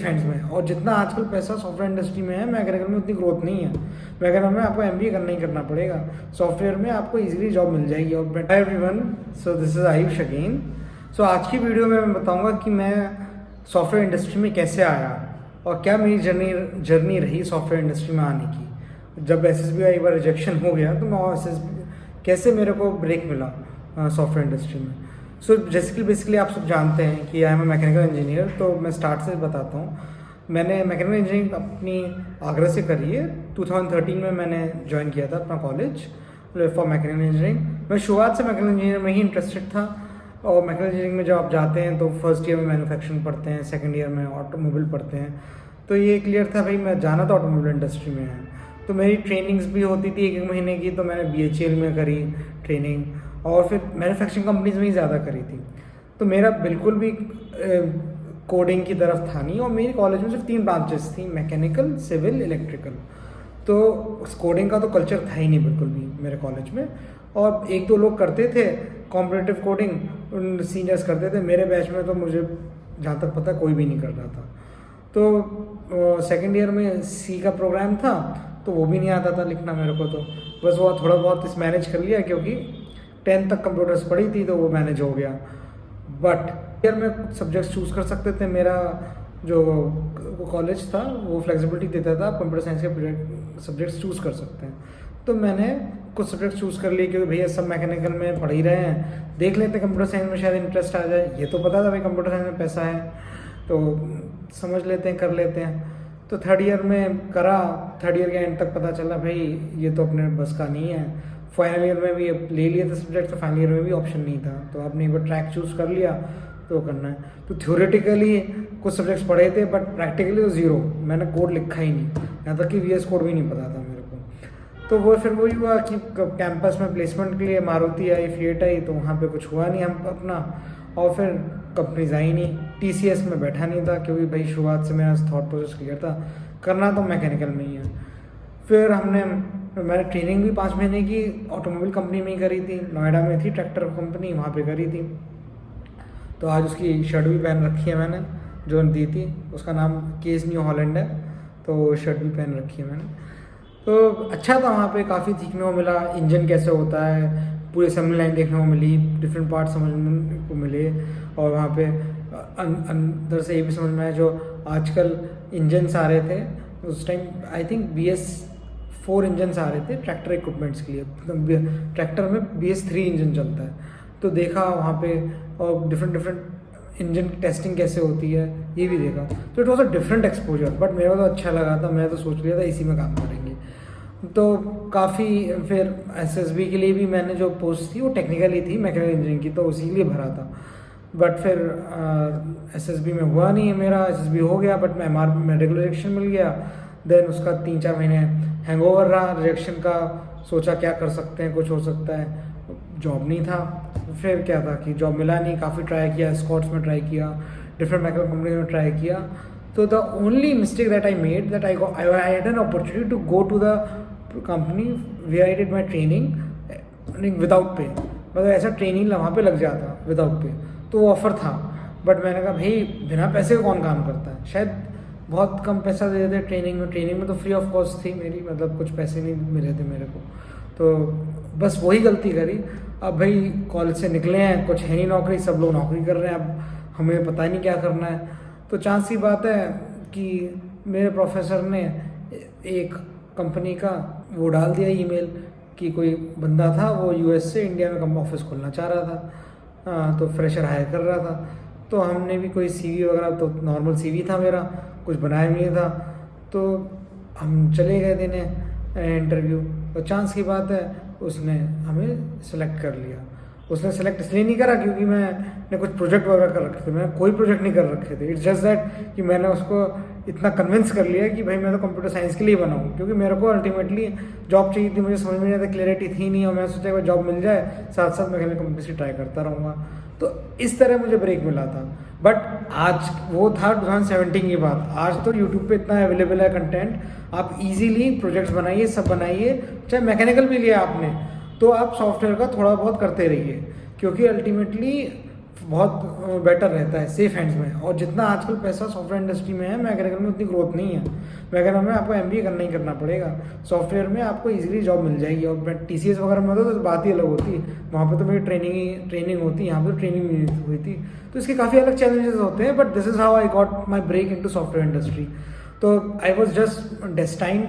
Defence में। और जितना आजकल पैसा सॉफ्टवेयर इंडस्ट्री में है, मैकेनिकल में उतनी ग्रोथ नहीं है। मैकेनिकल में आपको एमबीए करना ही करना पड़ेगा, सॉफ्टवेयर में आपको इजीली जॉब मिल जाएगी। और बेटा everyone, so this is Ayush again. So आज की वीडियो में मैं बताऊंगा कि मैं सॉफ्टवेयर इंडस्ट्री में कैसे आया और क्या मेरी जर्नी रही सॉफ्टवेयर इंडस्ट्री में आने की। जब SSB एक बार रिजेक्शन हो गया तो मैं कैसे मेरे को ब्रेक मिला सॉफ्टवेयर इंडस्ट्री में। सो बेसिकली आप सब जानते हैं कि I am a mechanical engineer. तो मैं स्टार्ट से बताता हूँ। मैंने मैकेनिकल इंजीनियरिंग अपनी आगरा से करी है। 2013 में मैंने ज्वाइन किया था अपना कॉलेज फॉर मैकेनिकल इंजीनियरिंग। मैं शुरुआत से मैकेनिकल इंजीनियरिंग में ही इंटरेस्टेड था। और मैकेनिकल इंजीनियरिंग में जब आप जाते हैं तो फर्स्ट ईयर में मैन्युफैक्चरिंग पढ़ते हैं, सेकेंड ईयर में ऑटोमोबाइल पढ़ते हैं। तो ये क्लियर था भाई मैं जाना तो ऑटोमोबाइल इंडस्ट्री में है। तो मेरी ट्रेनिंग्स भी होती थी एक महीने की। तो मैंने BHEL में करी ट्रेनिंग और फिर मैन्युफैक्चरिंग कंपनीज में ही ज़्यादा करी थी। तो मेरा बिल्कुल भी कोडिंग की तरफ था नहीं। और मेरी कॉलेज में सिर्फ 3 ब्रांचेस थी, मैकेनिकल, सिविल, इलेक्ट्रिकल। तो कोडिंग का तो कल्चर था ही नहीं बिल्कुल भी मेरे कॉलेज में। और 1-2 लोग करते थे कॉम्पिटिटिव कोडिंग, उन सीनियर्स करते थे। मेरे बैच में तो मुझे जहाँ तक पता कोई भी नहीं कर रहा था। तो सेकेंड ईयर में C का प्रोग्राम था तो वो भी नहीं आता था लिखना मेरे को। तो बस वो थोड़ा बहुत इस मैनेज कर लिया क्योंकि 10th तक कंप्यूटर्स पढ़ी थी तो वो मैनेज हो गया। बट ईयर में कुछ सब्जेक्ट्स चूज़ कर सकते थे। मेरा जो कॉलेज था वो फ्लेक्सिबिलिटी देता था, कंप्यूटर साइंस के सब्जेक्ट्स चूज़ कर सकते हैं। तो मैंने कुछ सब्जेक्ट चूज़ कर लिए क्योंकि भैया सब मैकेनिकल में पढ़ ही रहे हैं, देख लेते हैं कंप्यूटर साइंस में शायद इंटरेस्ट आ जाए। ये तो पता था भाई कंप्यूटर साइंस में पैसा है तो समझ लेते हैं, कर लेते हैं। तो थर्ड ईयर में करा। थर्ड ईयर के एंड तक पता चला भाई ये तो अपने बस का नहीं है। फाइनल ईयर में भी ले लिए थे सब्जेक्ट, तो फाइनल ईयर में भी ऑप्शन नहीं था। तो आपने एक बार ट्रैक चूज़ कर लिया तो करना है। तो थ्योरेटिकली कुछ सब्जेक्ट्स पढ़े थे बट प्रैक्टिकली तो ज़ीरो। मैंने कोड लिखा ही नहीं, यहाँ तक कि VS कोड भी नहीं पता था मेरे को। तो वो फिर वही हुआ कि कैंपस में प्लेसमेंट के लिए मारुति आई, फिएट आई, तो वहाँ पे कुछ हुआ नहीं हम अपना। और फिर कंपनीज आई नहीं। TCS में बैठा नहीं था क्योंकि भाई शुरुआत से मेरा थॉट प्रोसेस क्लियर था, करना तो मैकेनिकल में ही है। फिर मैंने ट्रेनिंग भी 5 महीने की ऑटोमोबाइल कंपनी में ही करी थी। नोएडा में थी ट्रैक्टर कंपनी, वहाँ पे करी थी। तो आज उसकी शर्ट भी पहन रखी है मैंने, जो दी थी। उसका नाम केस न्यू हॉलैंड है। तो शर्ट भी पहन रखी है मैंने। तो अच्छा था, वहाँ पे काफ़ी सीखने को मिला। इंजन कैसे होता है, पूरी असेंबली लाइन देखने को मिली, डिफरेंट पार्ट समझने को मिले। और वहाँ पे अंदर से ये भी समझ में आया, जो आजकल इंजन्स आ रहे थे उस time, I think BS4 engines आ रहे थे ट्रैक्टर इक्विपमेंट्स के लिए। ट्रैक्टर में BS3 इंजन चलता है। तो देखा वहाँ पे, और डिफरेंट इंजन की टेस्टिंग कैसे होती है ये भी देखा। तो it was a different exposure. But मेरे को तो अच्छा लगा था, मैं तो सोच लिया था इसी में काम करेंगे। तो काफ़ी फिर SSB के लिए भी मैंने जो पोस्ट थी वो टेक्निकल ही थी, मैकेनिकल इंजीनियरिंग की, तो उसी के लिए भरा था। बट फिर SSB में हुआ नहीं है मेरा। SSB हो गया बट मैं रेगुलर रिजेक्शन मिल गया। देन उसका 3-4 महीने हैंगओवर रहा रिजेक्शन का। सोचा क्या कर सकते हैं, कुछ हो सकता है। जॉब नहीं था। फिर क्या था कि जॉब मिला नहीं। काफ़ी ट्राई किया, स्कॉट्स में ट्राई किया, डिफरेंट मैकेनिकल कंपनी में ट्राई किया। तो the only mistake that I made that I had an opportunity to go to the company where I did my training without pay. मतलब ऐसा ट्रेनिंग वहाँ पे लग जाता विदाउट पे। तो वो ऑफ़र था। बट मैंने कहा भाई बिना पैसे का कौन काम करता है। शायद बहुत कम पैसा दे देते ट्रेनिंग में। ट्रेनिंग में तो फ्री ऑफ कॉस्ट थी मेरी, मतलब कुछ पैसे नहीं मिले थे मेरे को। तो बस वही गलती करी। अब भाई कॉलेज से निकले हैं, कुछ है नहीं नौकरी, सब लोग नौकरी कर रहे हैं, अब हमें पता ही नहीं क्या करना है। तो चांस की बात है कि मेरे प्रोफेसर ने एक कंपनी का वो डाल दिया ईमेल कि कोई बंदा था वो US से इंडिया में ऑफिस खोलना चाह रहा था। तो फ्रेशर हायर कर रहा था। तो हमने भी कोई CV वगैरह, तो नॉर्मल CV था मेरा, कुछ बनाया नहीं था। तो हम चले गए देने इंटरव्यू। तो चांस की बात है उसने हमें सेलेक्ट कर लिया। उसने सेलेक्ट इसलिए नहीं करा क्योंकि मैंने कुछ प्रोजेक्ट वगैरह कर रखे थे। मैंने कोई प्रोजेक्ट नहीं कर रखे थे। इट्स जस्ट दैट कि मैंने उसको इतना कन्विंस कर लिया कि भाई मैं तो कंप्यूटर साइंस के लिए बना हूँ। क्योंकि मेरे को अल्टीमेटली जॉब चाहिए थी, मुझे समझ में नहीं आता, क्लैरिटी थी नहीं। और मैं सोचा अगर जॉब मिल जाए साथ साथ मैं कंपनी से ट्राई करता रहूँगा। तो इस तरह मुझे ब्रेक मिला था। बट आज वो था 2017 की बात। आज तो यूट्यूब पे इतना अवेलेबल है कंटेंट, आप इजीली प्रोजेक्ट्स बनाइए, सब बनाइए। चाहे मैकेनिकल भी लिया आपने तो आप सॉफ्टवेयर का थोड़ा बहुत करते रहिए, क्योंकि अल्टीमेटली बहुत बेटर रहता है, सेफ हैंड्स में। और जितना आजकल पैसा सॉफ्टवेयर इंडस्ट्री में है, मैकेनिकल में उतनी ग्रोथ नहीं है। मैकेनिकल में आपको एमबीए करना ही करना पड़ेगा। सॉफ्टवेयर में आपको इजीली जॉब मिल जाएगी। और टीसीएस वगैरह में होता तो बात ही अलग होती, वहाँ पे तो मेरी ट्रेनिंग होती, यहाँ पे तो ट्रेनिंग नहीं हुई थी। तो इसके काफ़ी अलग चैलेंजेस होते हैं, but this is how I got my break into software industry. तो I was just destined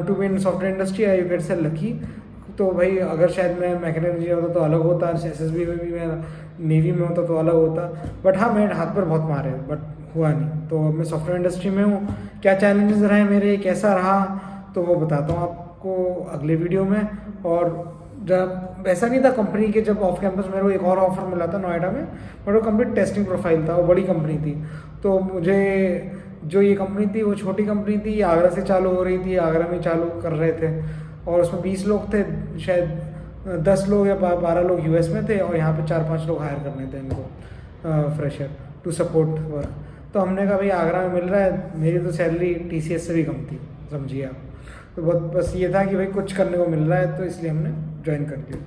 to be in software industry, I get so lucky. तो भाई अगर शायद मैं मैकेनिकल इंजीनियर होता तो अलग होता, एसएसबी में भी मैं नेवी में होता तो अलग होता। बट हाँ, मेरे हाथ पर बहुत मारे, बट हुआ नहीं। तो मैं सॉफ्टवेयर इंडस्ट्री में हूँ। क्या चैलेंजेस रहे मेरे, कैसा रहा, तो वो बताता हूँ आपको अगले वीडियो में। और जब वैसा नहीं था कंपनी के, जब ऑफ कैंपस मेरे को एक और ऑफर मिला था नोएडा में, बट वो कंप्लीट टेस्टिंग प्रोफाइल था, वो बड़ी कंपनी थी। तो मुझे जो ये कंपनी थी वो छोटी कंपनी थी, आगरा से चालू हो रही थी, आगरा में चालू कर रहे थे। और उसमें 20 लोग थे, शायद 10 लोग या 12 लोग यूएस में थे, और यहाँ पे 4-5 लोग हायर करने थे इनको फ्रेशर टू सपोर्ट वर्क। तो हमने कहा भाई आगरा में मिल रहा है, मेरी तो सैलरी टीसीएस से भी कम थी, समझिए आप। तो बहुत बस ये था कि भाई कुछ करने को मिल रहा है, तो इसलिए हमने ज्वाइन कर लिया।